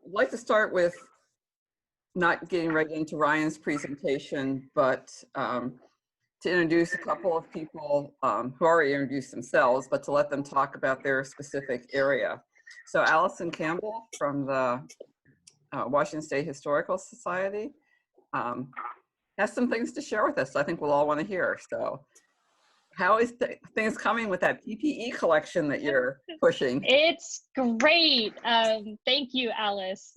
I'd like to start with not getting right into Ryan's presentation, but to introduce a couple of people who already introduced themselves, but to let them talk about their specific area. So Allison Campbell from the Washington State Historical Society has some things to share with us. I think we'll all want to hear. So how is things coming with that PPE collection that you're pushing? It's great. Thank you, Alice.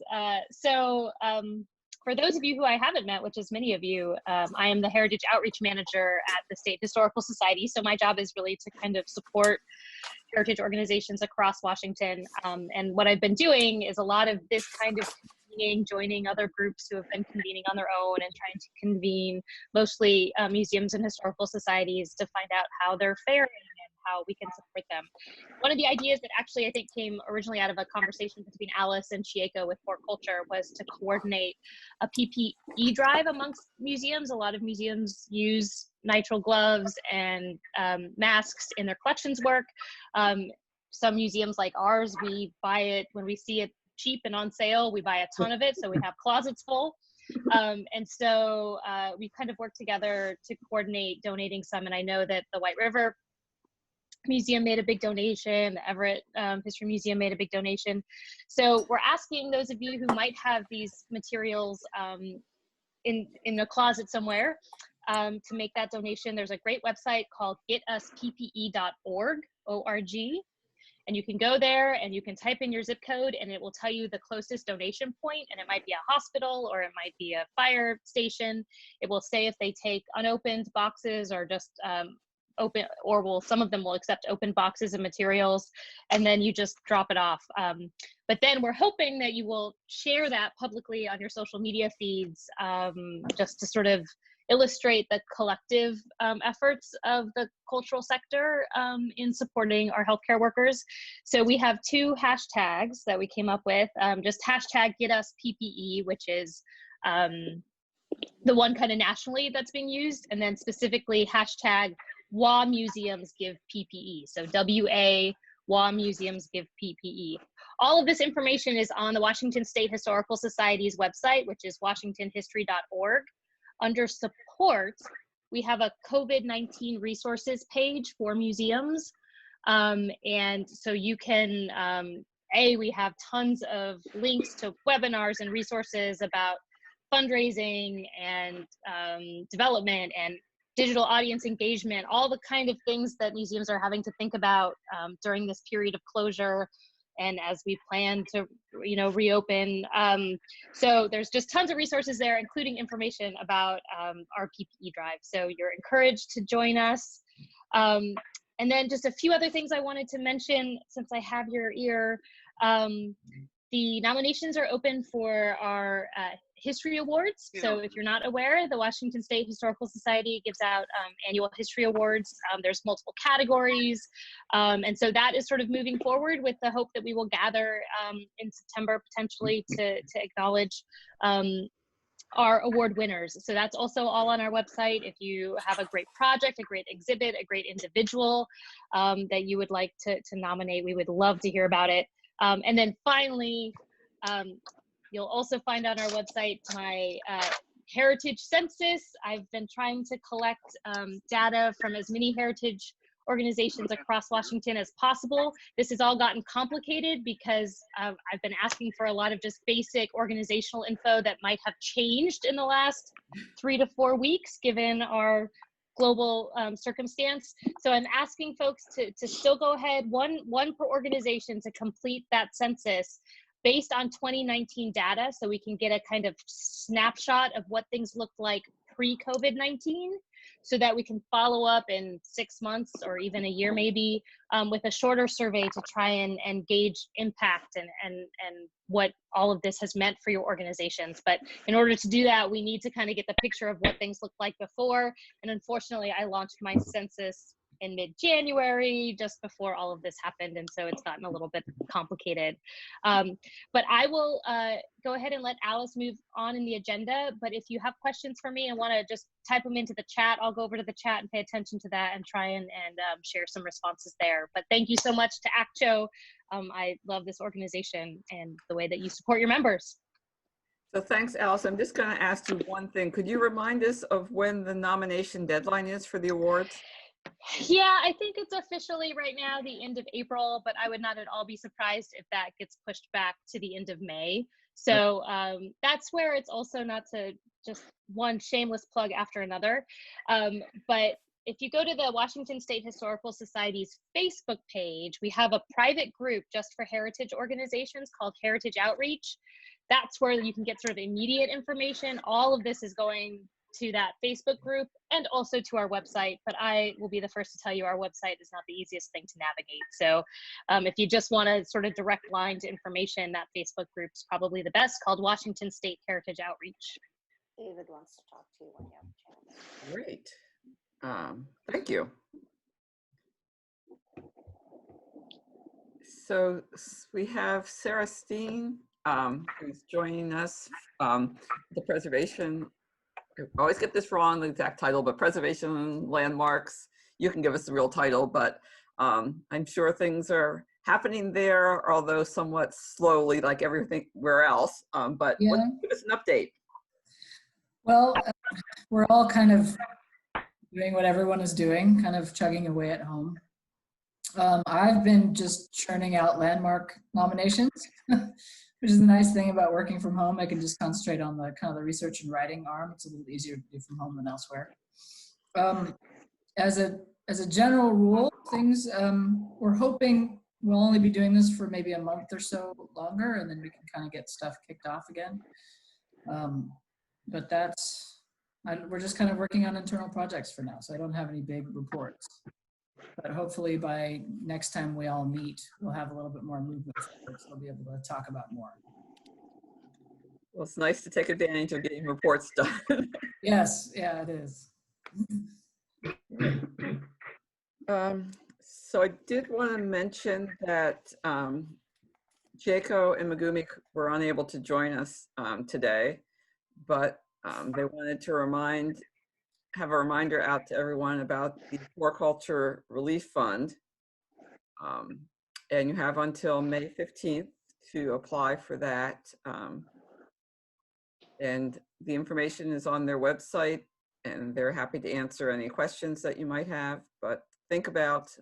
For those of you who I haven't met, which is many of you, I am the Heritage Outreach Manager at the State Historical Society. So my job is really to kind of support heritage organizations across Washington. And what I've been doing is a lot of this kind of convening, joining other groups who have been convening on their own and trying to convene mostly museums and historical societies to find out how they're faring and how we can support them. One of the ideas that actually I think came originally out of a conversation between Alice and Chieko with Port Culture was to coordinate a PPE drive amongst museums. A lot of museums use nitrile gloves and masks in their collections work. Some museums like ours, we buy it when we see it cheap and on sale, we buy a ton of it, so we have closets full. And so we kind of worked together to coordinate donating some, and I know that the White River Museum made a big donation, the Everett History Museum made a big donation. So we're asking those of you who might have these materials in a closet somewhere to make that donation. There's a great website called getusppe.org, O-R-G. And you can go there and you can type in your zip code and it will tell you the closest donation point, and it might be a hospital or it might be a fire station. It will say if they take unopened boxes or just open, or some of them will accept open boxes of materials, and then you just drop it off. But then we're hoping that you will share that publicly on your social media feeds, just to sort of illustrate the collective efforts of the cultural sector in supporting our healthcare workers. So we have two hashtags that we came up with, just hashtag #GetUsPPE, which is the one kind of nationally that's being used, and then specifically hashtag WA Museums Give PPE. So WA WA Museums Give PPE. All of this information is on the Washington State Historical Society's website, which is washingtonhistory.org. Under support, we have a COVID-19 resources page for museums. And so you can, we have tons of links to webinars and resources about fundraising and development and digital audience engagement, all the kind of things that museums are having to think about during this period of closure and as we plan to, reopen. So there's just tons of resources there, including information about our PPE drive. So you're encouraged to join us. And then just a few other things I wanted to mention since I have your ear. The nominations are open for our History Awards. So if you're not aware, the Washington State Historical Society gives out annual History Awards. There's multiple categories. And so that is sort of moving forward with the hope that we will gather in September potentially to acknowledge our award winners. So that's also all on our website. If you have a great project, a great exhibit, a great individual that you would like to nominate, we would love to hear about it. And then finally, you'll also find on our website my heritage census. I've been trying to collect data from as many heritage organizations across Washington as possible. This has all gotten complicated because I've been asking for a lot of just basic organizational info that might have changed in the last 3 to 4 weeks, given our global circumstance. So I'm asking folks to still go ahead, one per organization, to complete that census based on 2019 data, so we can get a kind of snapshot of what things looked like pre-COVID-19, so that we can follow up in 6 months or even a year maybe with a shorter survey to try and gauge impact and what all of this has meant for your organizations. But in order to do that, we need to kind of get the picture of what things looked like before. And unfortunately, I launched my census in mid-January, just before all of this happened, and so it's gotten a little bit complicated. But I will go ahead and let Alice move on in the agenda, but if you have questions for me and want to just type them into the chat, I'll go over to the chat and pay attention to that and try and share some responses there. But thank you so much to ACTO. I love this organization and the way that you support your members. So thanks, Alice. I'm just going to ask you one thing. Could you remind us of when the nomination deadline is for the awards? Yeah, I think it's officially right now the end of April, but I would not at all be surprised if that gets pushed back to the end of May. So that's where it's also, not to just one shameless plug after another, but if you go to the Washington State Historical Society's Facebook page, we have a private group just for heritage organizations called Heritage Outreach. That's where you can get sort of immediate information. All of this is going to that Facebook group and also to our website, but I will be the first to tell you our website is not the easiest thing to navigate. So if you just want a sort of direct line to information, that Facebook group's probably the best, called Washington State Heritage Outreach. David wants to talk to you when you have a chance. Great. Thank you. So we have Sarah Steen, who's joining us, the preservation. I always get this wrong, the exact title, but preservation landmarks. You can give us the real title, but I'm sure things are happening there, although somewhat slowly, like everywhere else. But Yeah. give us an update. Well, we're all kind of doing what everyone is doing, kind of chugging away at home. I've been just churning out landmark nominations, which is the nice thing about working from home. I can just concentrate on the kind of the research and writing arm. It's a little easier to do from home than elsewhere. As a general rule, things, we're hoping we'll only be doing this for maybe a month or so longer, and then we can kind of get stuff kicked off again. But we're just kind of working on internal projects for now, so I don't have any big reports. But hopefully by next time we all meet, we'll have a little bit more movement forward, so we'll be able to talk about more. Well, it's nice to take advantage of getting reports done. Yes, yeah, it is. So I did want to mention that Jaco and Megumi were unable to join us today, but they wanted to have a reminder out to everyone about the Horticulture Relief Fund. And you have until May 15th to apply for that. And the information is on their website, and they're happy to answer any questions that you might have. But think about,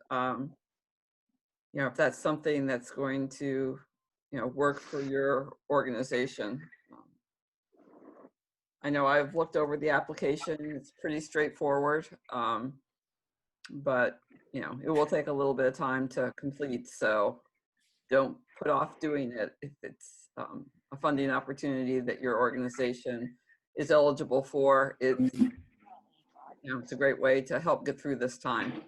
if that's something that's going to, work for your organization. I know I've looked over the application. It's pretty straightforward, but it will take a little bit of time to complete. So don't put off doing it if it's a funding opportunity that your organization is eligible for. It's a great way to help get through this time.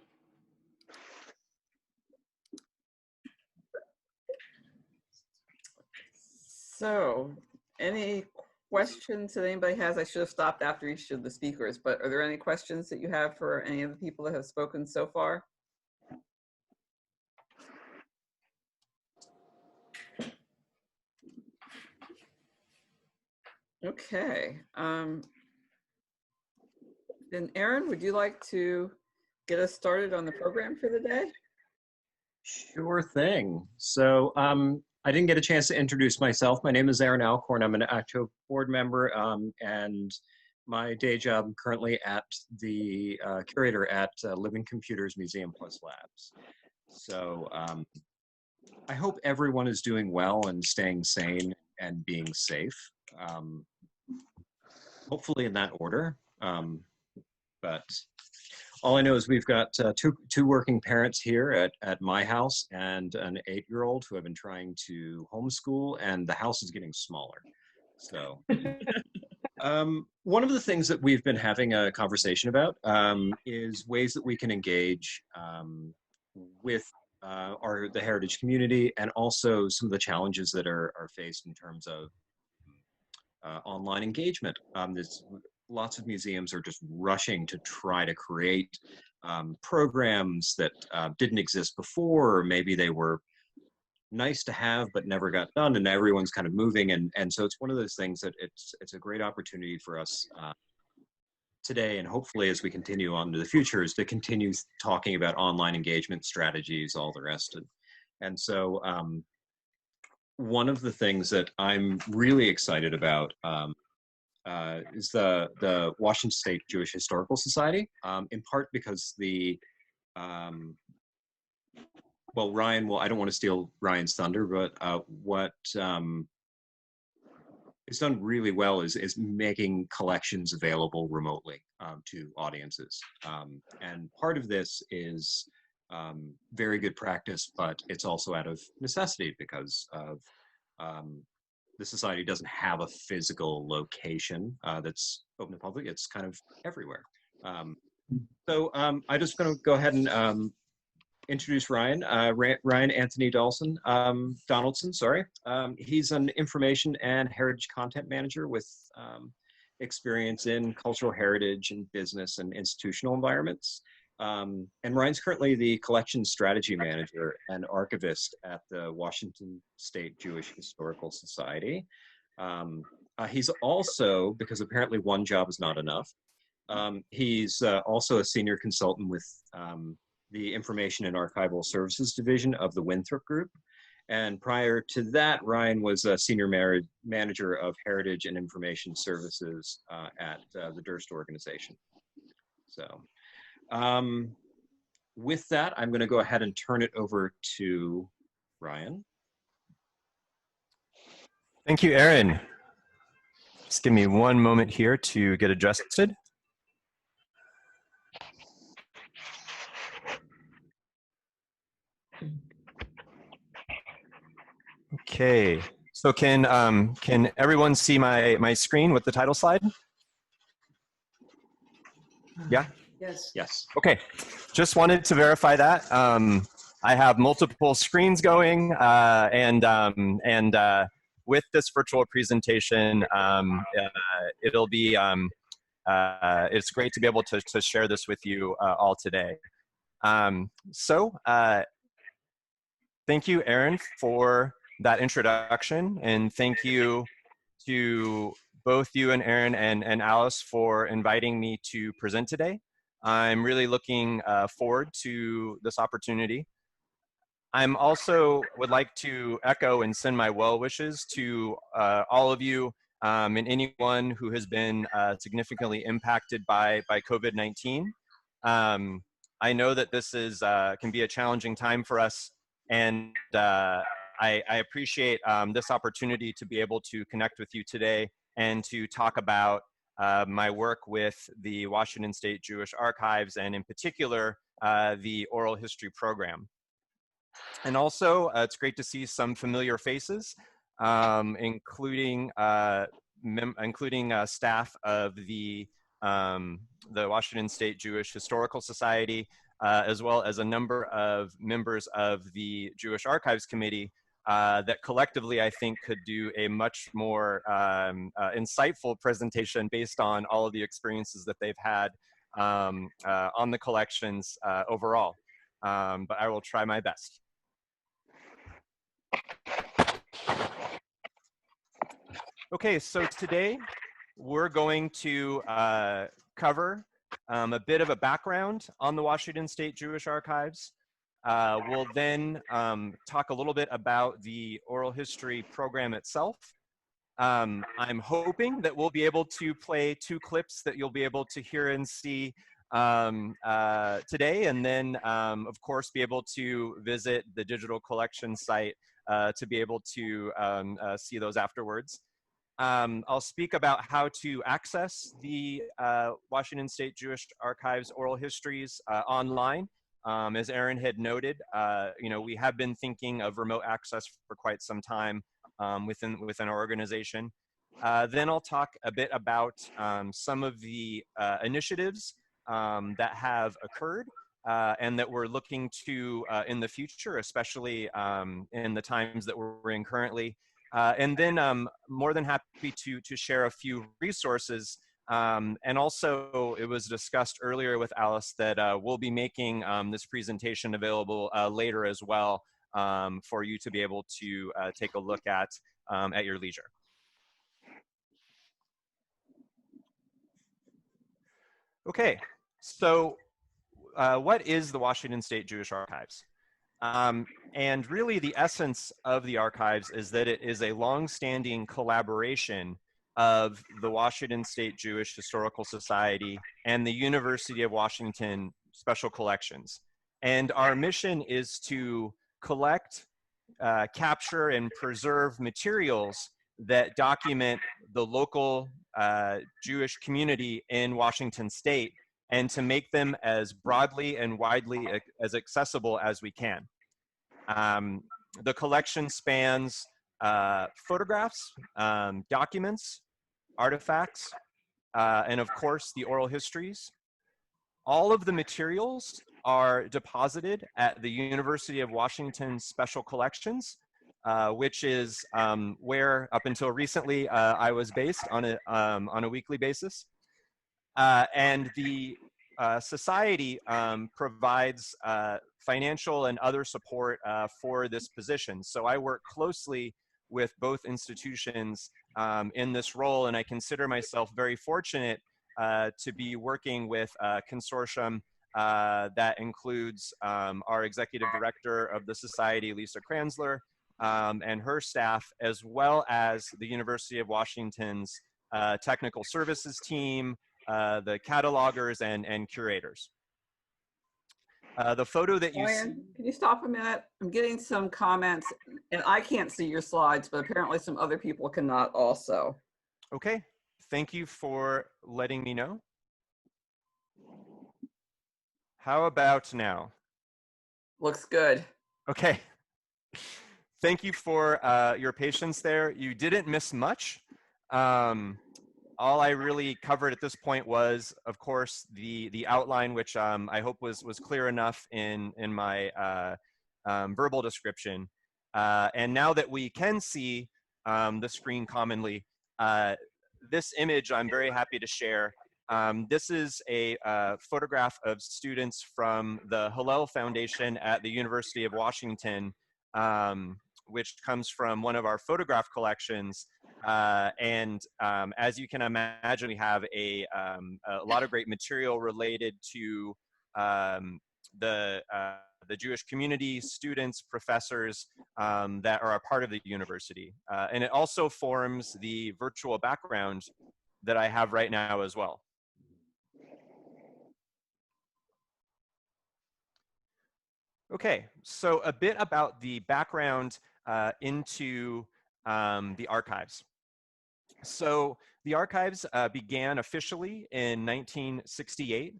So, any questions that anybody has? I should have stopped after each of the speakers, but are there any questions that you have for any of the people that have spoken so far? Okay. Then Aaron, would you like to get us started on the program for the day? Sure thing. So I didn't get a chance to introduce myself. My name is Aaron Alcorn. I'm an ACTO board member, and my day job currently at the curator at Living Computers Museum Plus Labs. So I hope everyone is doing well and staying sane and being safe. Hopefully in that order. But all I know is we've got two working parents here at my house and an 8-year-old who have been trying to homeschool, and the house is getting smaller. So one of the things that we've been having a conversation about is ways that we can engage with the heritage community, and also some of the challenges that are faced in terms of online engagement. Lots of museums are just rushing to try to create programs that didn't exist before, or maybe they were nice to have but never got done, and everyone's kind of moving, and so it's one of those things that it's a great opportunity for us today, and hopefully as we continue on to the future, is to continue talking about online engagement strategies, all the rest. And so one of the things that I'm really excited about is the Washington State Jewish Historical Society, in part because well, Ryan, well, I don't want to steal Ryan's thunder, but what is done really well is making collections available remotely to audiences. And part of this is very good practice, but it's also out of necessity because of the society doesn't have a physical location that's open to public. It's kind of everywhere. So I'm just going to go ahead and introduce Ryan. Ryan Anthony Donaldson, sorry. He's an information and heritage content manager with experience in cultural heritage and business and institutional environments. And Ryan's currently the collection strategy manager and archivist at the Washington State Jewish Historical Society. He's also, because apparently one job is not enough, he's also a senior consultant with the Information and Archival Services Division of the Winthrop Group. And prior to that, Ryan was a senior manager of Heritage and Information Services at the Durst organization. So with that, I'm going to go ahead and turn it over to Ryan. Thank you, Aaron. Just give me one moment here to get adjusted. Okay, so can everyone see my screen with the title slide? Yeah? Yes. Yes. Okay, just wanted to verify that. I have multiple screens going, and with this virtual presentation, it'll be, it's great to be able to share this with you all today. Thank you, Aaron, for that introduction, and thank you to both you and Aaron and Alice for inviting me to present today. I'm really looking forward to this opportunity. I'm also would like to echo and send my well wishes to all of you and anyone who has been significantly impacted by COVID-19. I know that this is can be a challenging time for us, and I appreciate this opportunity to be able to connect with you today and to talk about my work with the Washington State Jewish Archives, and in particular, the oral history program. And also, it's great to see some familiar faces, including staff of the Washington State Jewish Historical Society, as well as a number of members of the Jewish Archives Committee that collectively I think could do a much more insightful presentation based on all of the experiences that they've had on the collections overall. But I will try my best. Okay, so today we're going to cover a bit of a background on the Washington State Jewish Archives. We'll then talk a little bit about the oral history program itself. I'm hoping that we'll be able to play 2 clips that you'll be able to hear and see today, and then of course be able to visit the digital collection site to be able to see those afterwards. I'll speak about how to access the Washington State Jewish Archives oral histories online. As Aaron had noted, you know, we have been thinking of remote access for quite some time within our organization. Then I'll talk a bit about some of the initiatives that have occurred and that we're looking to in the future, especially in the times that we're in currently. And then I'm more than happy to share a few resources And also, it was discussed earlier with Alice that we'll be making this presentation available later as well for you to be able to take a look at your leisure. Okay, so what is the Washington State Jewish Archives? And really the essence of the archives is that it is a long-standing collaboration of the Washington State Jewish Historical Society and the University of Washington Special Collections. And our mission is to collect, capture, and preserve materials that document the local Jewish community in Washington State, and to make them as broadly and widely as accessible as we can. The collection spans photographs, documents, artifacts, and of course the oral histories. All of the materials are deposited at the University of Washington Special Collections, which is where up until recently I was based on a weekly basis. And the society provides financial and other support for this position. So I work closely with both institutions in this role, and I consider myself very fortunate to be working with a consortium that includes our executive director of the society, Lisa Kranzler, and her staff, as well as the University of Washington's technical services team, the catalogers and curators. The photo that you see— Ryan, can you stop a minute? I'm getting some comments, and I can't see your slides, but apparently some other people cannot also. Okay, thank you for letting me know. How about now? Looks good. Okay. Thank you for your patience there. You didn't miss much. All I really covered at this point was, of course, the outline, which I hope was clear enough in my verbal description. And now that we can see the screen commonly, this image I'm very happy to share. This is a photograph of students from the Hillel Foundation at the University of Washington, which comes from one of our photograph collections. As you can imagine, we have a lot of great material related to the Jewish community, students, professors that are a part of the university. And it also forms the virtual background that I have right now as well. Okay, so a bit about the background into the archives. So the archives began officially in 1968.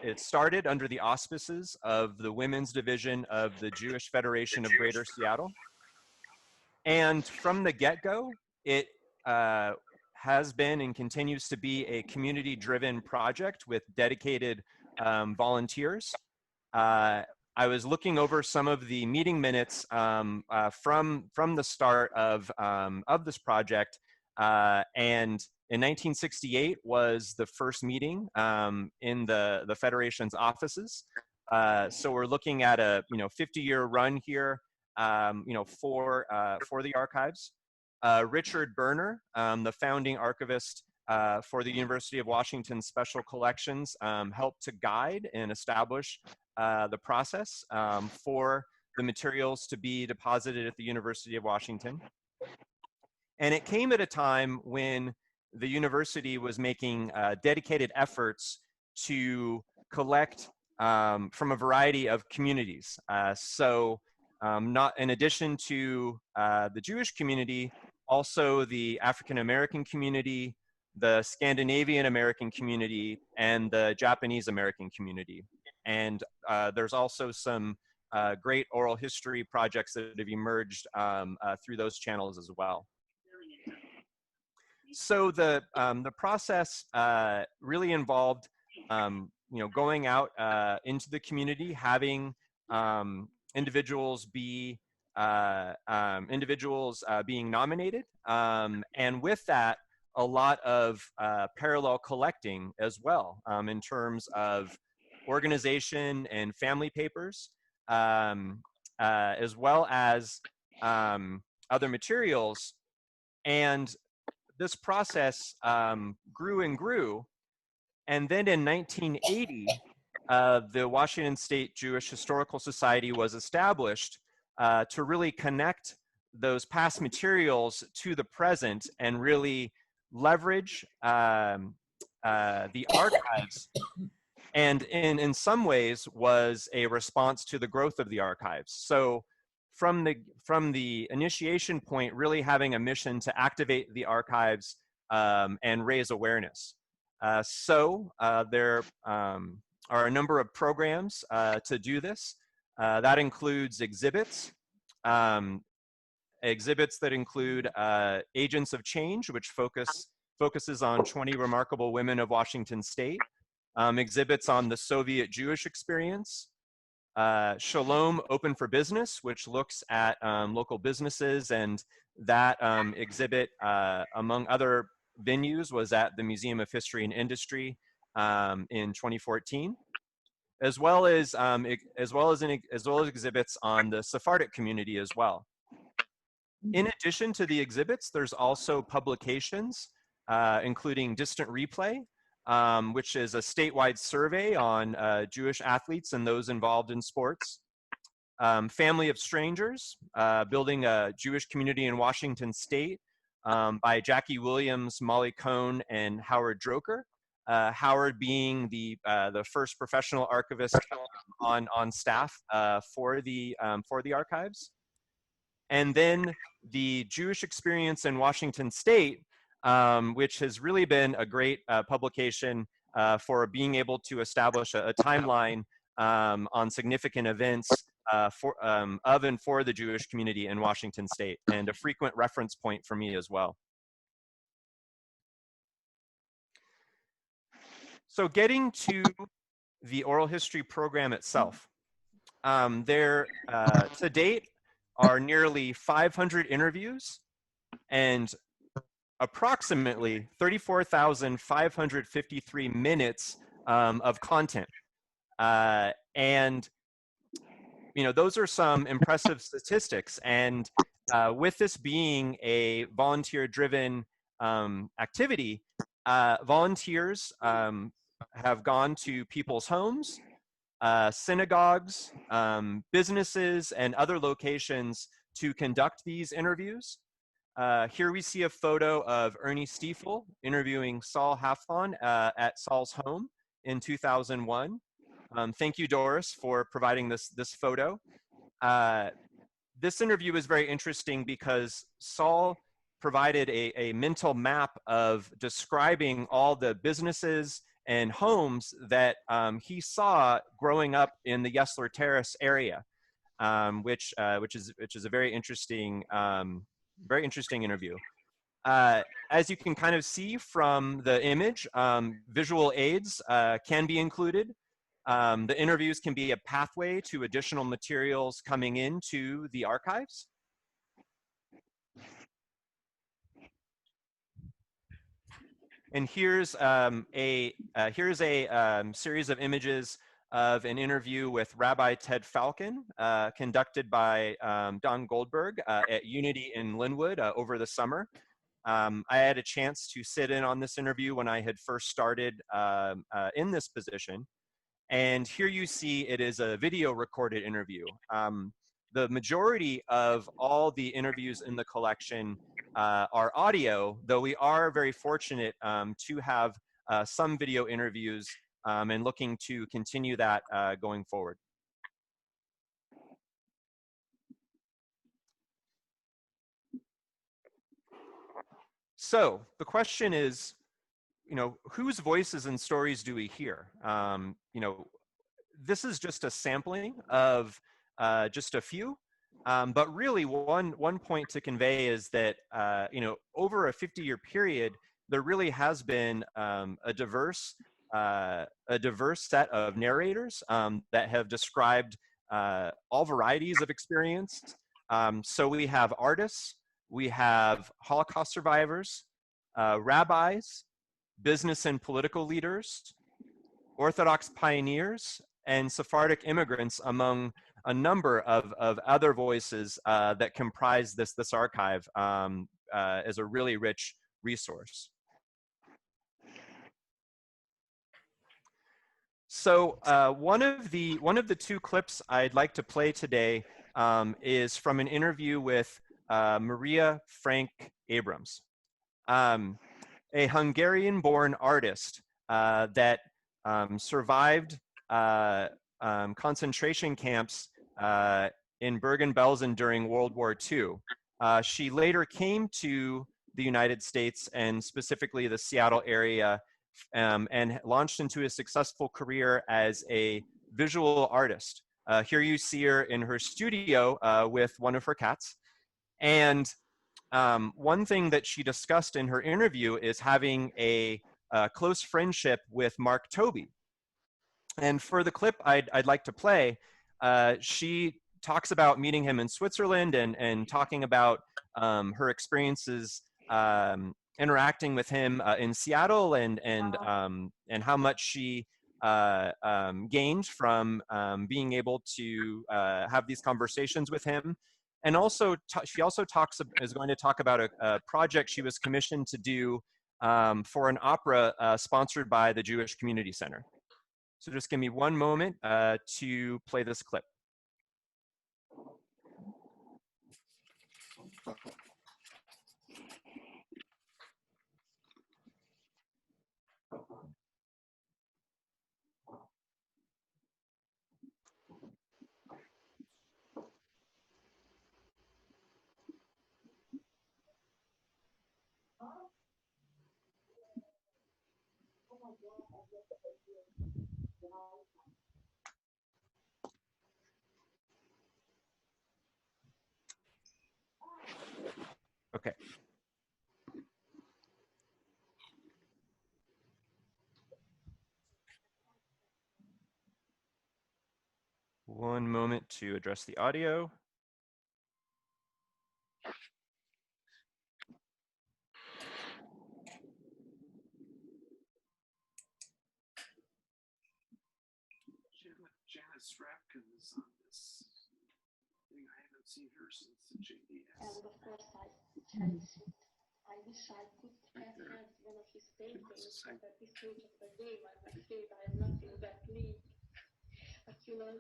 It started under the auspices of the Women's Division of the Jewish Federation of Greater Seattle. And from the get-go, it has been and continues to be a community-driven project with dedicated volunteers. I was looking over some of the meeting minutes from the start of this project, and in 1968 was the first meeting in the Federation's offices. So we're looking at a 50-year run here, for the archives. Richard Berner, the founding archivist for the University of Washington Special Collections, helped to guide and establish the process for the materials to be deposited at the University of Washington. And it came at a time when the university was making dedicated efforts to collect from a variety of communities. Not in addition to the Jewish community, also the African American community, the Scandinavian American community, and the Japanese American community. And there's also some great oral history projects that have emerged through those channels as well. So the process really involved, going out into the community, having individuals being nominated, and with that, a lot of parallel collecting as well, in terms of organization and family papers, as well as other materials. And this process grew and grew. And then in 1980, the Washington State Jewish Historical Society was established to really connect those past materials to the present and really leverage the archives, and in some ways was a response to the growth of the archives. So from the initiation point, really having a mission to activate the archives and raise awareness. So there are a number of programs to do this. That includes exhibits. Exhibits that include Agents of Change, which focuses on 20 remarkable women of Washington State. Exhibits on the Soviet Jewish experience. Shalom Open for Business, which looks at local businesses, and that exhibit, among other venues, was at the Museum of History and Industry in 2014, as well as exhibits on the Sephardic community as well. In addition to the exhibits, there's also publications, including Distant Replay, which is a statewide survey on Jewish athletes and those involved in sports. Family of Strangers, Building a Jewish Community in Washington State, by Jackie Williams, Molly Cohn, and Howard Droker. Howard being the first professional archivist on staff for the archives. And then the Jewish Experience in Washington State, which has really been a great publication for being able to establish a timeline on significant events of and for the Jewish community in Washington State, and a frequent reference point for me as well. So getting to the oral history program itself, there to date are nearly 500 interviews and approximately 34,553 minutes of content. And you know, those are some impressive statistics. And with this being a volunteer-driven activity, volunteers have gone to people's homes, synagogues, businesses, and other locations to conduct these interviews. Here we see a photo of Ernie Stiefel interviewing Saul Halfon at Saul's home in 2001. Thank you, Doris, for providing this photo. This interview is very interesting because Saul provided a mental map of describing all the businesses and homes that he saw growing up in the Yesler Terrace area, which is a very interesting interview. As you can kind of see from the image, visual aids can be included. The interviews can be a pathway to additional materials coming into the archives. And here's a series of images of an interview with Rabbi Ted Falcon, conducted by Don Goldberg at Unity in Linwood over the summer. I had a chance to sit in on this interview when I had first started in this position. And here you see it is a video recorded interview. The majority of all the interviews in the collection are audio, though we are very fortunate to have some video interviews and looking to continue that going forward. So the question is, you know, whose voices and stories do we hear? You know, this is just a sampling of just a few, but really one point to convey is that, you know, over a 50-year period, there really has been a diverse set of narrators that have described all varieties of experience. So we have artists, we have Holocaust survivors, rabbis, business and political leaders, Orthodox pioneers, and Sephardic immigrants, among a number of other voices that comprise this archive as a really rich resource. So one of the two clips I'd like to play today is from an interview with Maria Frank Abrams, a Hungarian-born artist that survived concentration camps in Bergen-Belsen during World War II. She later came to the United States, and specifically the Seattle area, and launched into a successful career as a visual artist. Here you see her in her studio with one of her cats. And one thing that she discussed in her interview is having a close friendship with Mark Tobey. And for the clip I'd like to play, she talks about meeting him in Switzerland and talking about her experiences interacting with him in Seattle, and how much she gained from being able to have these conversations with him. And also, she also is going to talk about a project she was commissioned to do for an opera sponsored by the Jewish Community Center. So just give me one moment to play this clip. Okay. One moment to address the audio. Janet Strapkin is on this thing. I haven't seen her since the JDS. And of course, I cherish it. I wish I could have had one of his paintings at this stage of the game. I'm afraid I am not in that league. But you know,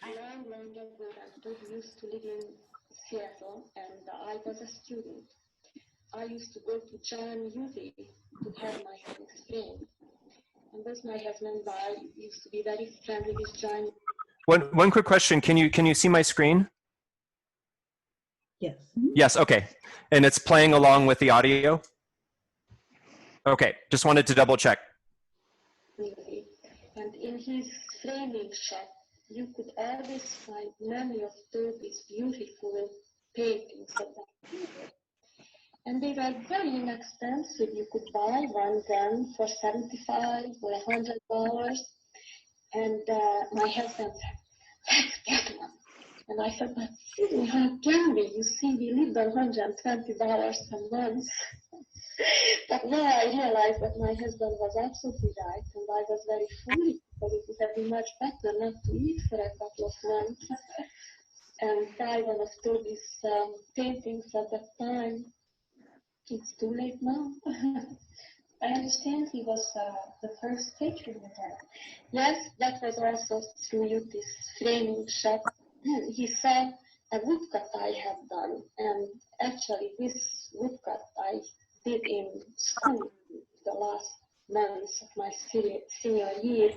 long ago, I used to live in Seattle, and I was a student. I used to go to John Uzi to have my things framed. And both my husband and I used to be very friendly with John. One quick question. Can you see my screen? Yes. Yes, okay. And it's playing along with the audio? Okay, just wanted to double check. And in his framing shop, you could always find many of these beautiful paintings of that period. And they were very inexpensive. You could buy one then for $75 or $100. And my husband said, let's get one. And I said, but Sydney, how can we? You see, we lived on $120 a month. But now I realized that my husband was absolutely right, and I was very foolish, because it would have been much better not to eat for a couple of months and buy one of Toby's paintings at that time. It's too late now. I understand he was the first patron with her. Yes, that was also through Yuti's framing shop. He saw a woodcut I had done, and actually this woodcut I did in school the last months of my senior year.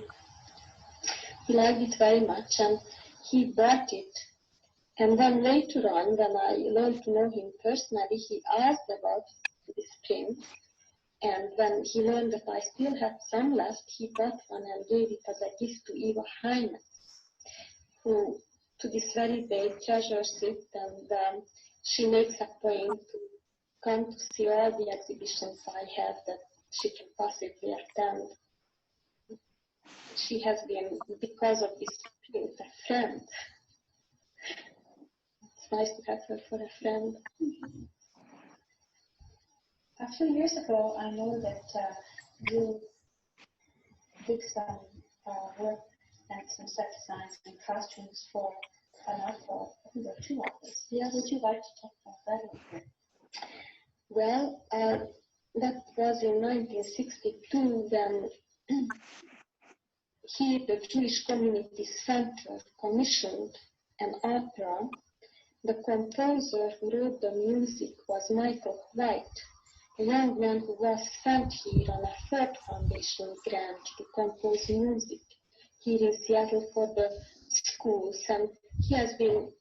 He liked it very much, and he bought it. And then later on, when I learned to know him personally, he asked about this print. And when he learned that I still had some left, he bought one and gave it as a gift to Eva Heine, who to this very day treasures it, and she makes a point to come to see all the exhibitions I have that she can possibly attend. She has been, because of this print, a friend. It's nice to have her for a friend. A few years ago, I know that you did some work and some set designs and costumes for an author, I think there are two authors. Yeah, would you like to talk about that? Well, that was in 1962 when the Jewish Community Center, commissioned an opera. The composer who wrote the music was Michael White, a young man who was sent here on a Hillel Foundation grant to compose music here in Seattle for the schools, and he has been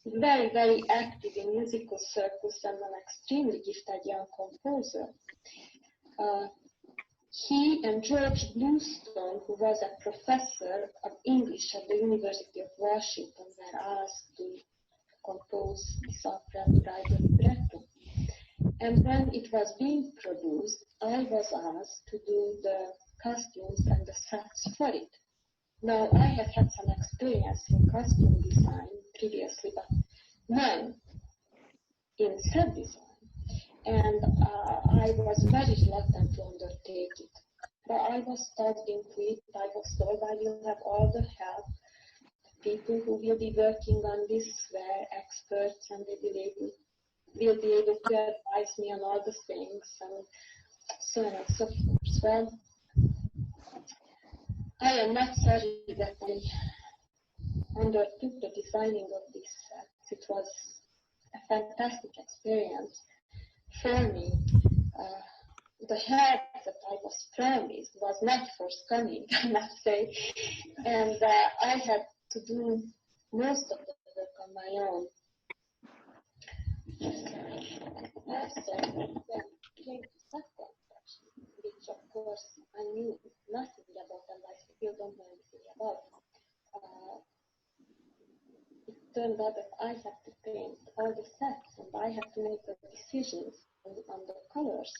very, very active in musical circles and an extremely gifted young composer. He and George Bluestone, who was a professor of English at the University of Washington, were asked to compose this opera to write the libretto. And when it was being produced, I was asked to do the costumes and the sets for it. Now, I have had some experience in costume design previously, but none in set design. And I was very reluctant to undertake it. But I was stuck into it. I was told I will have all the help. People who will be working on this were experts, and they will be able to advise me on all the things, and so on and so forth. Well, I am not sorry that I undertook the designing of these sets. It was a fantastic experience for me. The help that I was promised was not forthcoming, I must say, and I had to do most of the work on my own. So then came to subcontraction, which of course I knew nothing about, and I still don't know anything about. It turned out that I had to paint all the sets, and I had to make the decisions on the colors.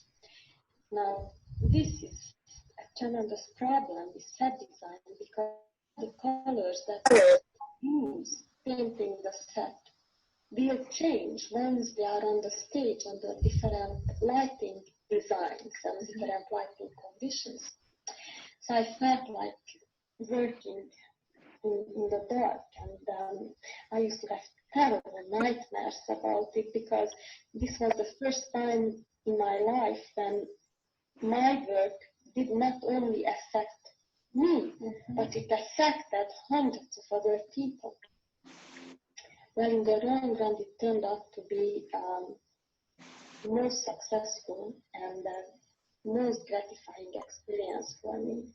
Now, this is a tremendous problem with set design, because the colors that you use painting the set will change once they are on the stage under different lighting designs and different lighting conditions. So I felt like working in the dark, and I used to have terrible nightmares about it, because this was the first time in my life when my work did not only affect me, but it affected hundreds of other people. Well, in the long run, it turned out to be the most successful and most gratifying experience for me.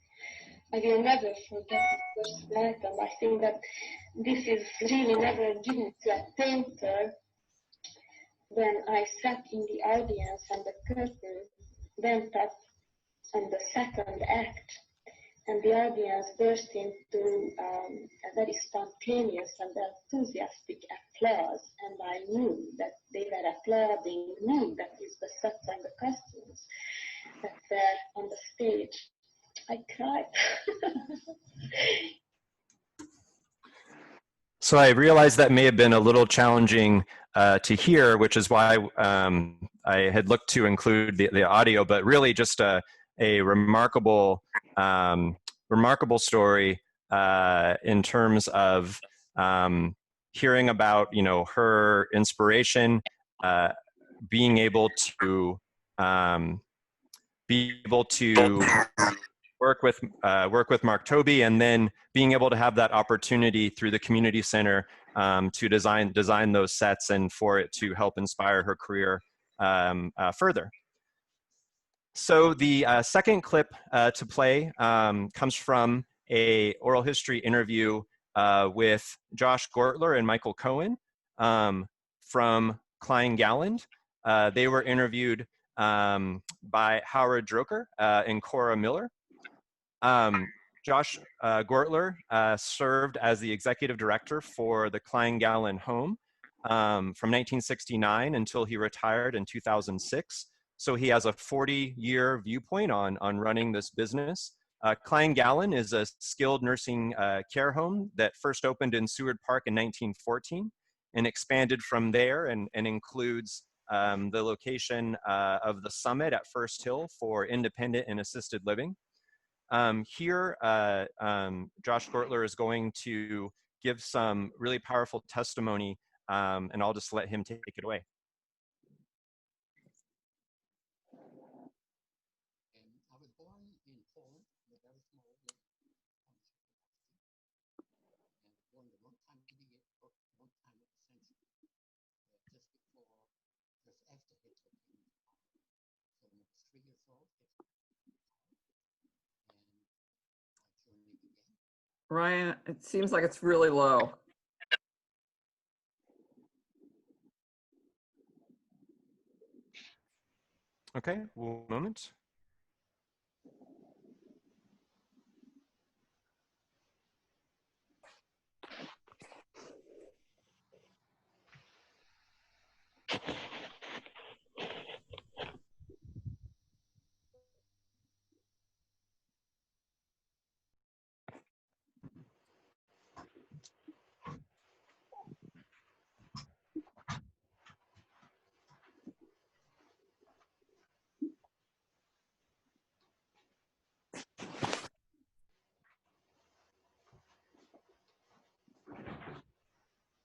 I will never forget the first night, and I think that this is really never given to a painter. When I sat in the audience and the curtain went up on the second act, and the audience burst into a very spontaneous and enthusiastic applause, and I knew that they were applauding me, that is the sets and the costumes that were on the stage. I cried. So I realized that may have been a little challenging to hear, which is why I had looked to include the audio, but really just a remarkable story in terms of hearing about, you know, her inspiration, being able to work with Mark Toby, and then being able to have that opportunity through the community center to design those sets, and for it to help inspire her career further. So the second clip to play comes from a oral history interview with Josh Gortler and Michael Cohen from Klein Galland. They were interviewed by Howard Droker and Cora Miller. Josh Gortler served as the executive director for the Klein Galland home from 1969 until he retired in 2006. So he has a 40-year viewpoint on running this business. Klein Galland is a skilled nursing care home that first opened in Seward Park in 1914 and expanded from there, and includes the location of the summit at First Hill for independent and assisted living. Here, Josh Gortler is going to give some really powerful testimony, and I'll just let him take it away. I was born in Poland, in a very small village, and during the long time of the year, long time of the century, just before, just after Hitler came into power. So when I was 3 years old, Hitler came into power, and my journey began. Ryan, it seems like it's really low. Okay, one moment.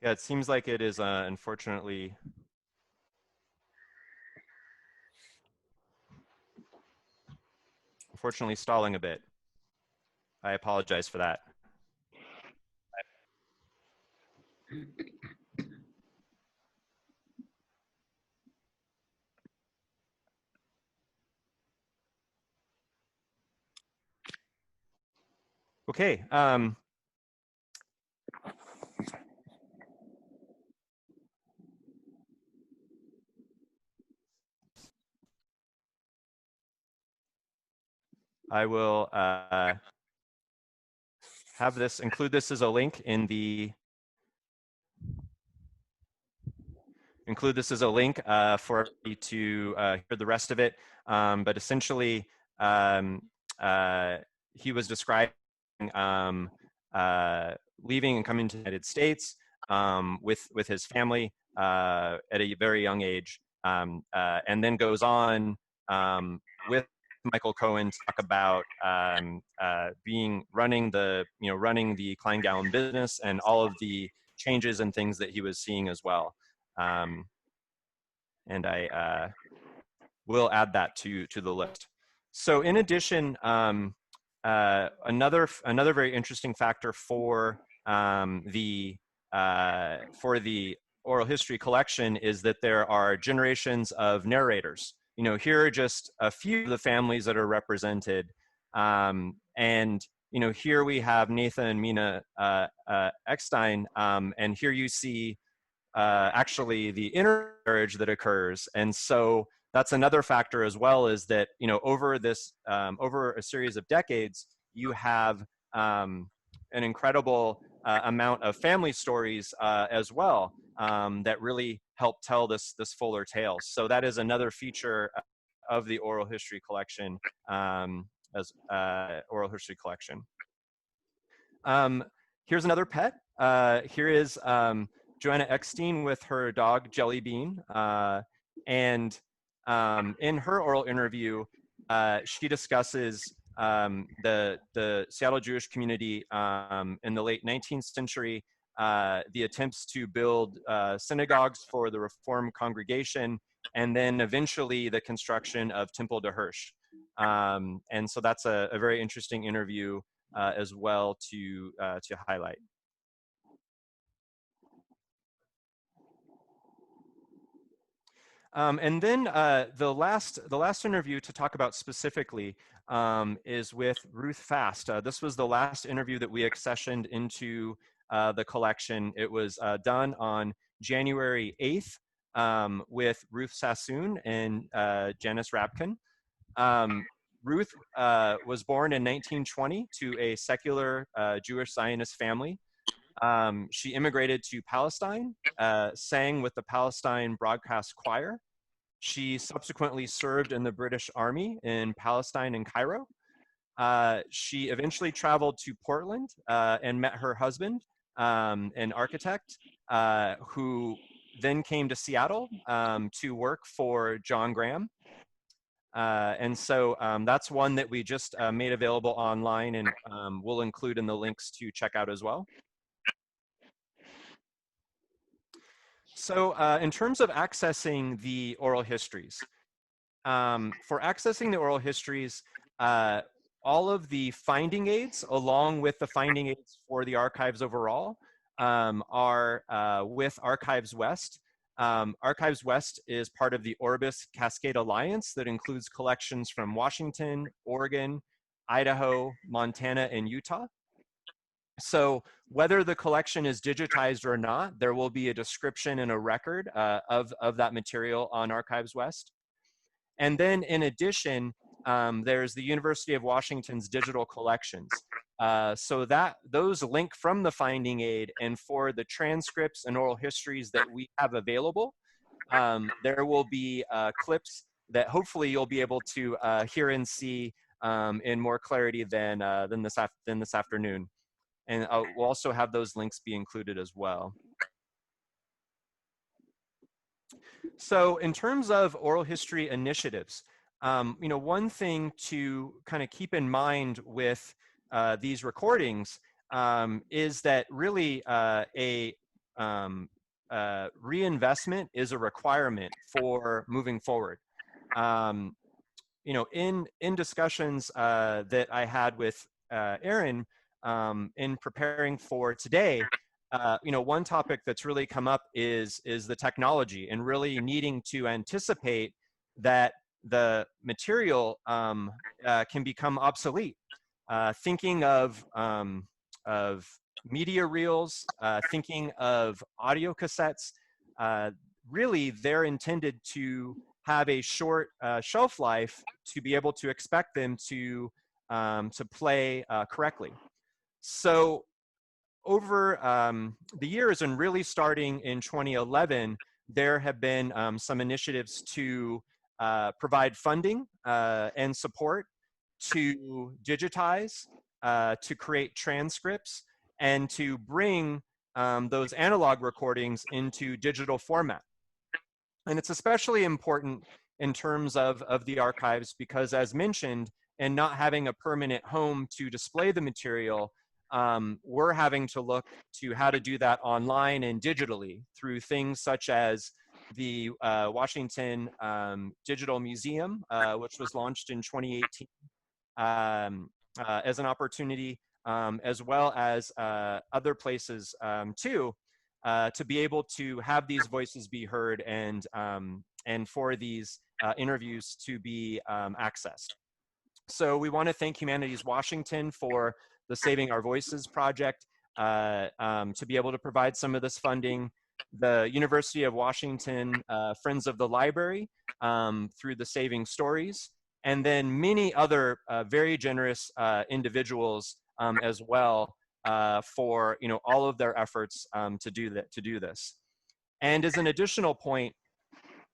Yeah, it seems like it is unfortunately stalling a bit. I apologize for that. Okay. I will have this, include this as a link in the, for you to hear the rest of it. But essentially, he was describing leaving and coming to the United States with his family at a very young age, and then goes on with Michael Cohen to talk about running the Kleingallon business and all of the changes and things that he was seeing as well. And I will add that to the list. So in addition, another very interesting factor for the oral history collection is that there are generations of narrators. You know, here are just a few of the families that are represented. And, you know, here we have Nathan and Mina Eckstein, and here you see actually the intermarriage that occurs. And so that's another factor as well, is that, you know, over this, over a series of decades, you have an incredible amount of family stories as well that really help tell this fuller tale. So that is another feature of the oral history collection, as oral history collection. Here's another pet. Here is Joanna Eckstein with her dog Jelly Bean, and in her oral interview, she discusses the Seattle Jewish community in the late 19th century, the attempts to build synagogues for the Reform congregation, and then eventually the construction of Temple de Hirsch. And so that's a very interesting interview as well to highlight. And then the last interview to talk about specifically is with Ruth Fast. This was the last interview that we accessioned into the collection. It was done on January 8th with Ruth Sassoon and Janice Rabkin. Ruth was born in 1920 to a secular Jewish Zionist family. She immigrated to Palestine, sang with the Palestine Broadcast Choir. She subsequently served in the British Army in Palestine and Cairo. She eventually traveled to Portland and met her husband, an architect, who then came to Seattle to work for John Graham. And so that's one that we just made available online, and we'll include in the links to check out as well. So in terms of accessing the oral histories, for accessing the oral histories, all of the finding aids, along with the finding aids for the archives overall, are with Archives West. Archives West is part of the Orbis Cascade Alliance that includes collections from Washington, Oregon, Idaho, Montana, and Utah. So whether the collection is digitized or not, there will be a description and a record of that material on Archives West. And then in addition, there's the University of Washington's digital collections. So those link from the finding aid, and for the transcripts and oral histories that we have available, there will be clips that hopefully you'll be able to hear and see in more clarity than this afternoon. And we'll also have those links be included as well. So in terms of oral history initiatives, one thing to kind of keep in mind with these recordings is that really reinvestment is a requirement for moving forward. In discussions that I had with Aaron in preparing for today, one topic that's really come up is the technology, and really needing to anticipate that the material can become obsolete. Thinking of media reels, thinking of audio cassettes, really they're intended to have a short shelf life to be able to expect them to play correctly. So over the years, and really starting in 2011, there have been some initiatives to provide funding and support to digitize, to create transcripts, and to bring those analog recordings into digital format. And it's especially important in terms of the archives because, as mentioned, and not having a permanent home to display the material, we're having to look to how to do that online and digitally through things such as the Washington Digital Museum, which was launched in 2018 as an opportunity, as well as other places too, to be able to have these voices be heard and for these interviews to be accessed. So we want to thank Humanities Washington for the Saving Our Voices project to be able to provide some of this funding. The University of Washington Friends of the Library through the Saving Stories, and then many other very generous individuals as well for all of their efforts to do this. And as an additional point,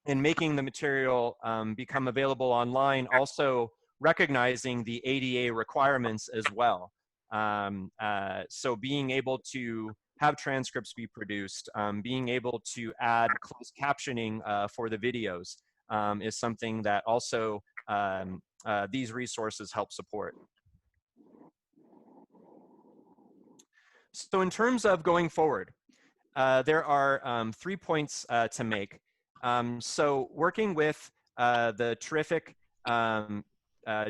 in making the material become available online, also recognizing the ADA requirements as well. So being able to have transcripts be produced, being able to add closed captioning for the videos is something that also these resources help support. So in terms of going forward, there are 3 points to make. So working with the terrific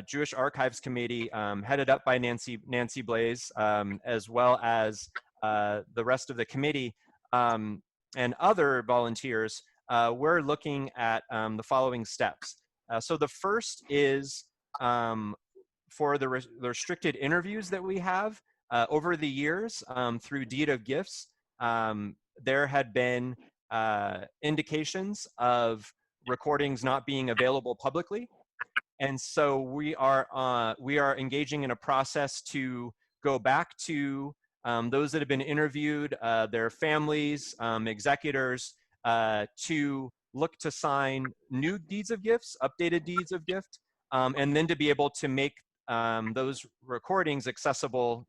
Jewish Archives Committee headed up by Nancy Blaze, as well as the rest of the committee and other volunteers, we're looking at the following steps. So the first is for the restricted interviews that we have over the years through Deed of Gifts. There had been indications of recordings not being available publicly. And so we are engaging in a process to go back to those that have been interviewed, their families, executors, to look to sign new deeds of gifts, updated deeds of gift, and then to be able to make those recordings accessible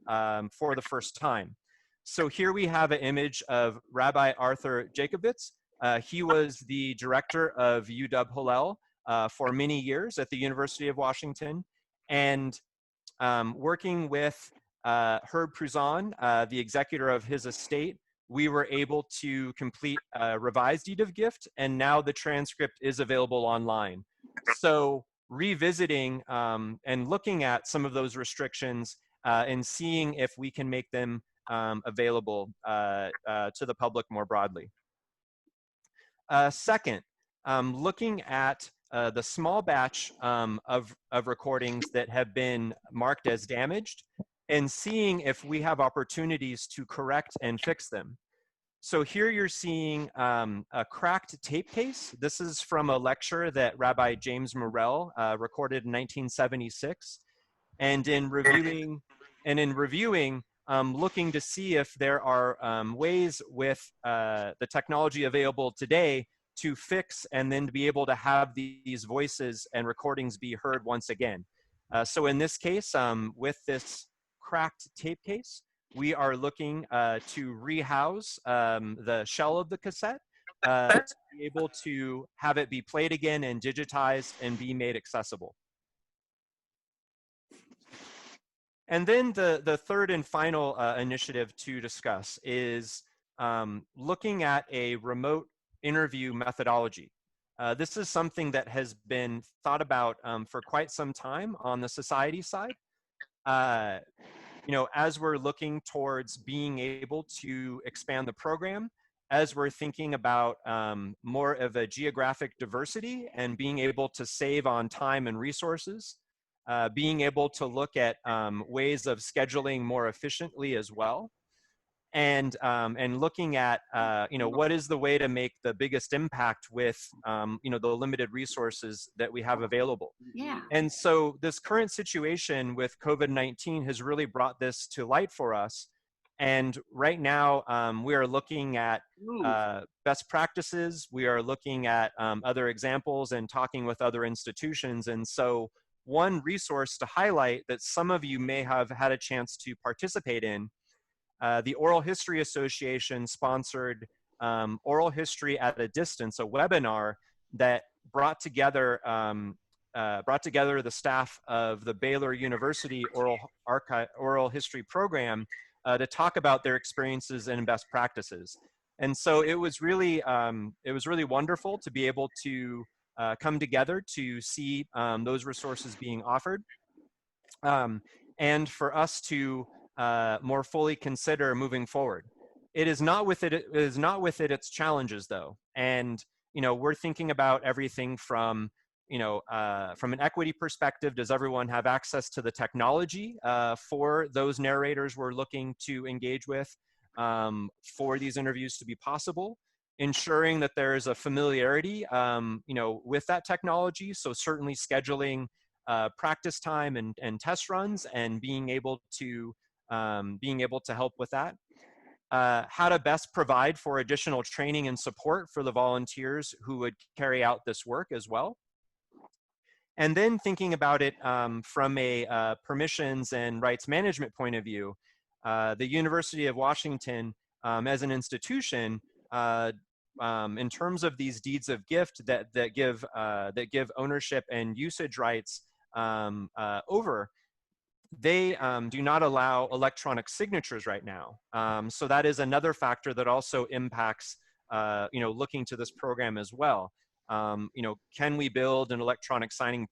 for the first time. So here we have an image of Rabbi Arthur Jacobitz, He was the director of UW Hillel for many years at the University of Washington, and working with Herb Pruzan, the executor of his estate, we were able to complete a revised deed of gift, and now the transcript is available online. So revisiting and looking at some of those restrictions and seeing if we can make them available to the public more broadly. Second, looking at the small batch of recordings that have been marked as damaged and seeing if we have opportunities to correct and fix them. So here you're seeing a cracked tape case. This is from a lecture that Rabbi James Morell recorded in 1976. And in reviewing, looking to see if there are ways with the technology available today to fix and then to be able to have these voices and recordings be heard once again. So in this case, with this cracked tape case, we are looking to rehouse the shell of the cassette to be able to have it be played again and digitized and be made accessible. And then the third and final initiative to discuss is looking at a remote interview methodology. This is something that has been thought about for quite some time on the society side. You know, as we're looking towards being able to expand the program, as we're thinking about more of a geographic diversity and being able to save on time and resources, being able to look at ways of scheduling more efficiently as well, and looking at you know, what is the way to make the biggest impact with you know, the limited resources that we have available. Yeah. And so this current situation with COVID-19 has really brought this to light for us. And right now we are looking at best practices. We are looking at other examples and talking with other institutions. And so one resource to highlight that some of you may have had a chance to participate in, the Oral History Association sponsored Oral History at a Distance, a webinar that brought together the staff of the Baylor University Oral History program to talk about their experiences and best practices. And so it was really wonderful to be able to come together to see those resources being offered, and for us to more fully consider moving forward. It is not with its challenges though, and you know, we're thinking about everything from, you know, from an equity perspective, does everyone have access to the technology for those narrators we're looking to engage with for these interviews to be possible? Ensuring that there is a familiarity, you know, with that technology. So certainly scheduling practice time and test runs and being able to help with that. How to best provide for additional training and support for the volunteers who would carry out this work as well. And then thinking about it from a permissions and rights management point of view, the University of Washington as an institution, in terms of these deeds of gift that give ownership and usage rights over, they do not allow electronic signatures right now. So that is another factor that also impacts, you know, looking to this program as well. You know, can we build an electronic signing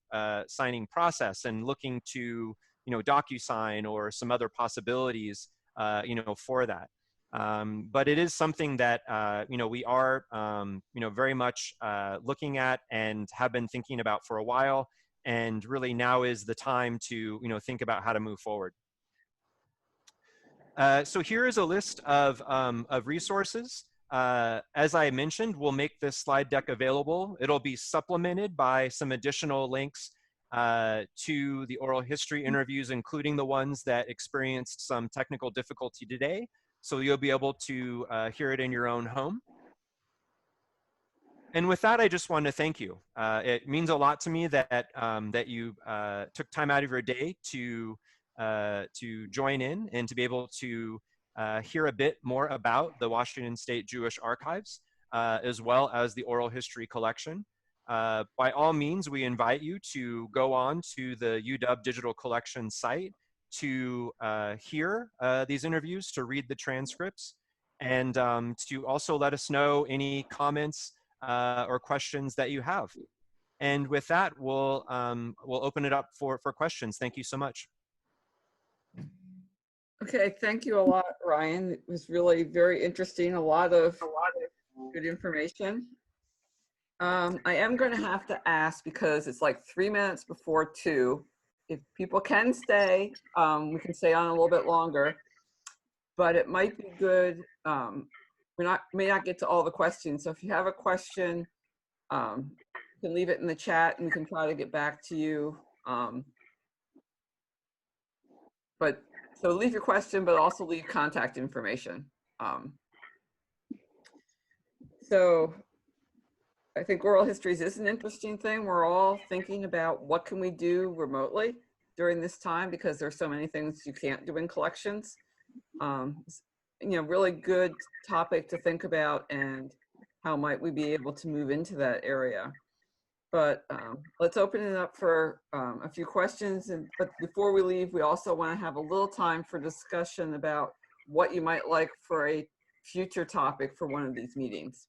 process, and looking to, you know, DocuSign or some other possibilities, you know, for that. But it is something that, you know, we are, you know, very much looking at and have been thinking about for a while. And really now is the time to, you know, think about how to move forward. So here is a list of resources. As I mentioned, we'll make this slide deck available. It'll be supplemented by some additional links to the oral history interviews, including the ones that experienced some technical difficulty today. So you'll be able to hear it in your own home. And with that, I just want to thank you. It means a lot to me that that you took time out of your day to join in and to be able to hear a bit more about the Washington State Jewish Archives. as well as the oral history collection. By all means, we invite you to go on to the UW Digital Collection site to hear these interviews, to read the transcripts, and to also let us know any comments or questions that you have. And with that, we'll open it up for questions. Thank you so much. Okay, thank you a lot, Ryan. It was really very interesting. A lot of good information. I am going to have to ask, because it's like 3 minutes before 2. If people can stay, we can stay on a little bit longer. But it might be good. We may not get to all the questions. So if you have a question, you can leave it in the chat, and we can try to get back to you. So leave your question, but also leave contact information. So I think oral histories is an interesting thing. We're all thinking about what can we do remotely during this time, because there's so many things you can't do in collections. Really good topic to think about, and how might we be able to move into that area. But let's open it up for a few questions. But before we leave, we also want to have a little time for discussion about what you might like for a future topic for one of these meetings.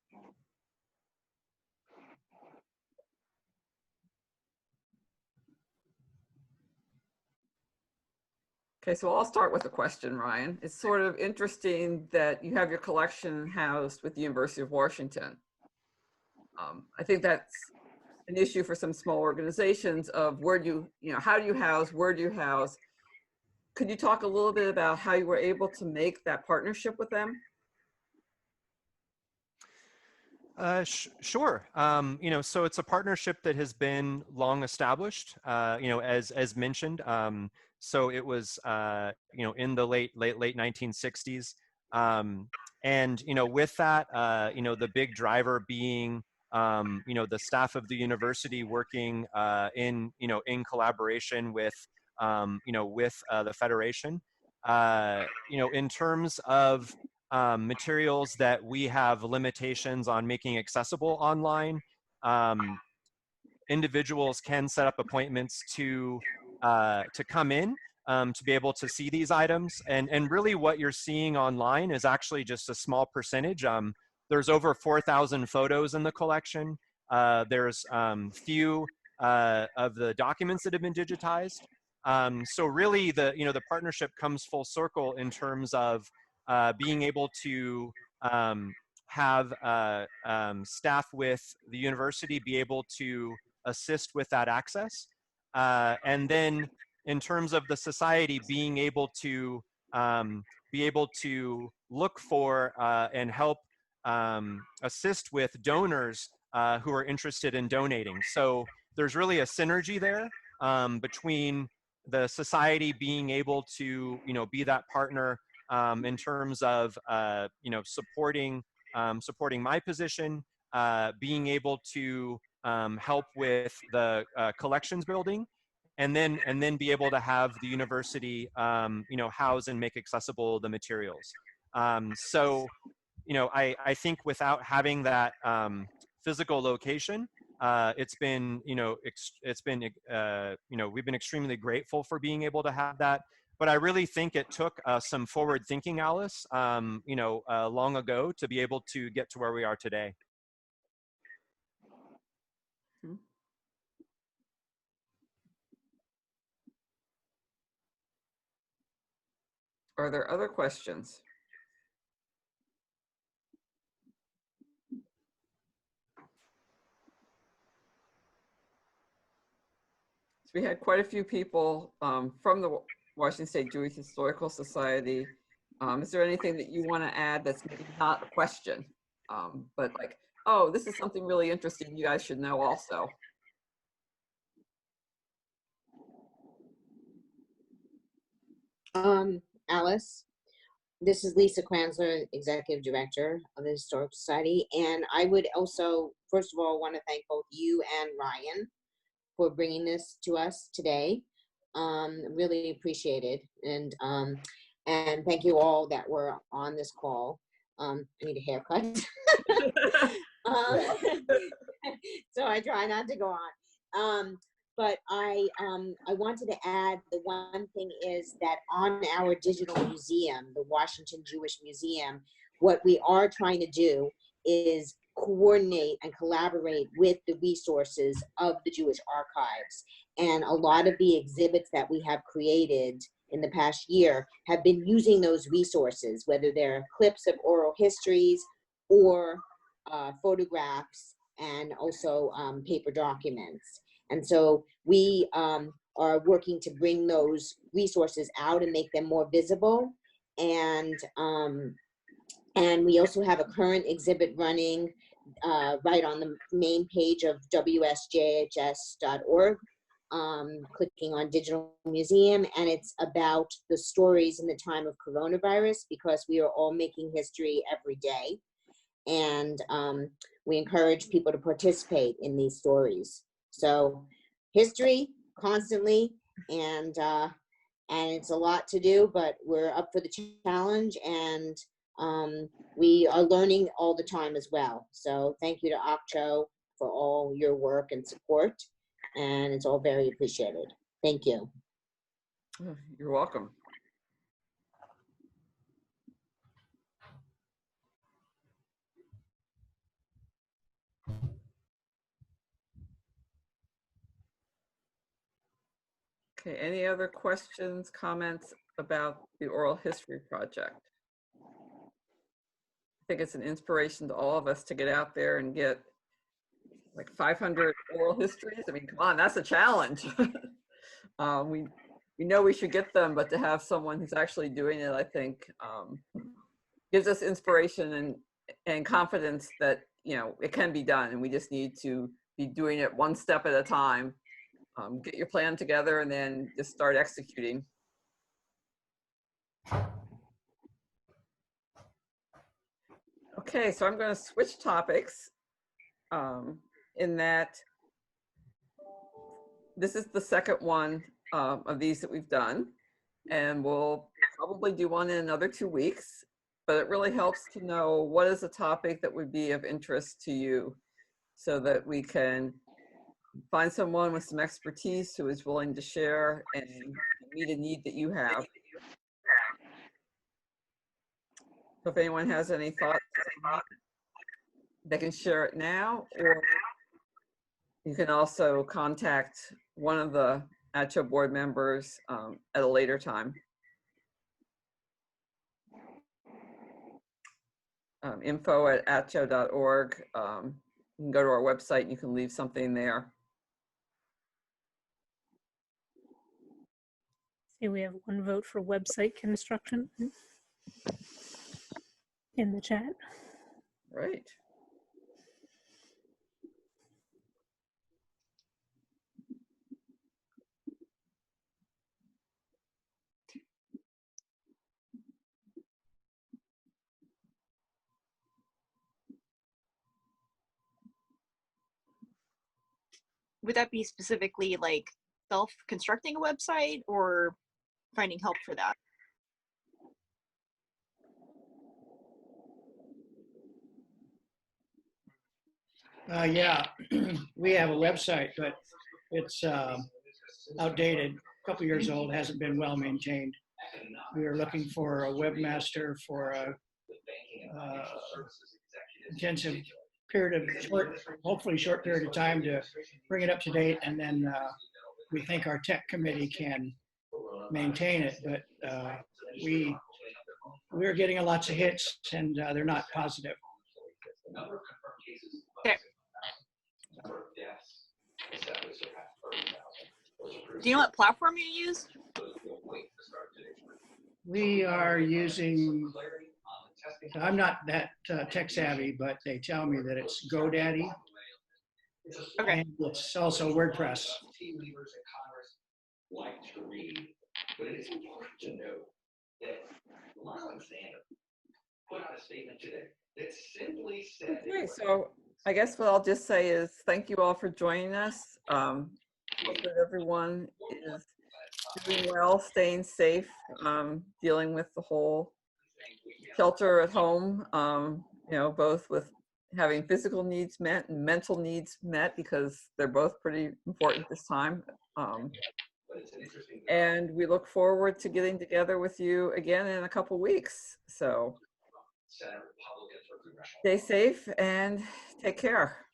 Okay, so I'll start with a question, Ryan. It's sort of interesting that you have your collection housed with the University of Washington. I think that's an issue for some small organizations of how do you house, where do you house? Could you talk a little bit about how you were able to make that partnership with them? Sure. So it's a partnership that has been long established, as mentioned. So it was, in the late 1960s. And, with that, the big driver being, the staff of the university working in collaboration with, the Federation. In terms of materials that we have limitations on making accessible online, individuals can set up appointments to come in to be able to see these items. And really what you're seeing online is actually just a small percentage. There's over 4,000 photos in the collection. There's few of the documents that have been digitized. So really the partnership comes full circle in terms of being able to have staff with the university be able to assist with that access. And then in terms of the society being able to look for and help assist with donors who are interested in donating. So there's really a synergy there between the society being able to be that partner in terms of supporting my position, being able to help with the collections building, and then be able to have the university house and make accessible the materials. So I think without having that physical location, it's been we've been extremely grateful for being able to have that. But I really think it took some forward thinking, Alice, long ago to be able to get to where we are today. Are there other questions? So we had quite a few people from the Washington State Jewish Historical Society. Is there anything that you want to add that's maybe not a question, but like, oh, this is something really interesting you guys should know also? Alice, this is Lisa Kranzler, Executive Director of the Historical Society. And I would also, first of all, want to thank both you and Ryan for bringing this to us today. Really appreciate it. And thank you all that were on this call. I need a haircut. um, so I try not to go on. But I wanted to add, the one thing is that on our digital museum, the Washington Jewish Museum, what we are trying to do is coordinate and collaborate with the resources of the Jewish archives. And a lot of the exhibits that we have created in the past year have been using those resources, whether they're clips of oral histories or photographs, and also paper documents. And so we are working to bring those resources out and make them more visible. And we also have a current exhibit running right on the main page of wsjhs.org, clicking on Digital Museum, and it's about the stories in the time of coronavirus, because we are all making history every day. And we encourage people to participate in these stories. So history constantly, and it's a lot to do, but we're up for the challenge, and we are learning all the time as well. So thank you to Akcho for all your work and support, and it's all very appreciated. Thank you. You're welcome. Okay, any other questions, comments about the Oral History Project? I think it's an inspiration to all of us to get out there and get like 500 oral histories. I mean, come on, that's a challenge. We know we should get them, but to have someone who's actually doing it, I think gives us inspiration and confidence that, you know, it can be done, and we just need to be doing it one step at a time. Get your plan together and then just start executing. Okay, so I'm going to switch topics in that this is the second one of these that we've done, and we'll probably do one in another 2 weeks, but it really helps to know what is a topic that would be of interest to you, so that we can find someone with some expertise who is willing to share and meet a need that you have. So if anyone has any thoughts, they can share it now, or you can also contact one of the ACHO board members at a later time. Info@acho.org. You can go to our website and you can leave something there. See, we have one vote for website construction in the chat. Right. Would that be specifically like self-constructing a website or finding help for that? Yeah, we have a website, but it's outdated, a couple years old, hasn't been well maintained. We are looking for a webmaster for a intensive period of hopefully short period of time to bring it up to date, and then we think our tech committee can maintain it, but we're getting lots of hits, and they're not positive. Okay. Do you know what platform you use? We are using, I'm not that tech savvy, but they tell me that it's GoDaddy. Okay. And it's also WordPress. Okay, so I guess what I'll just say is thank you all for joining us. Hope that everyone is doing well, staying safe, dealing with the whole shelter at home, you know, both with having physical needs met and mental needs met, because they're both pretty important this time. And we look forward to getting together with you again in a couple weeks. So stay safe and take care.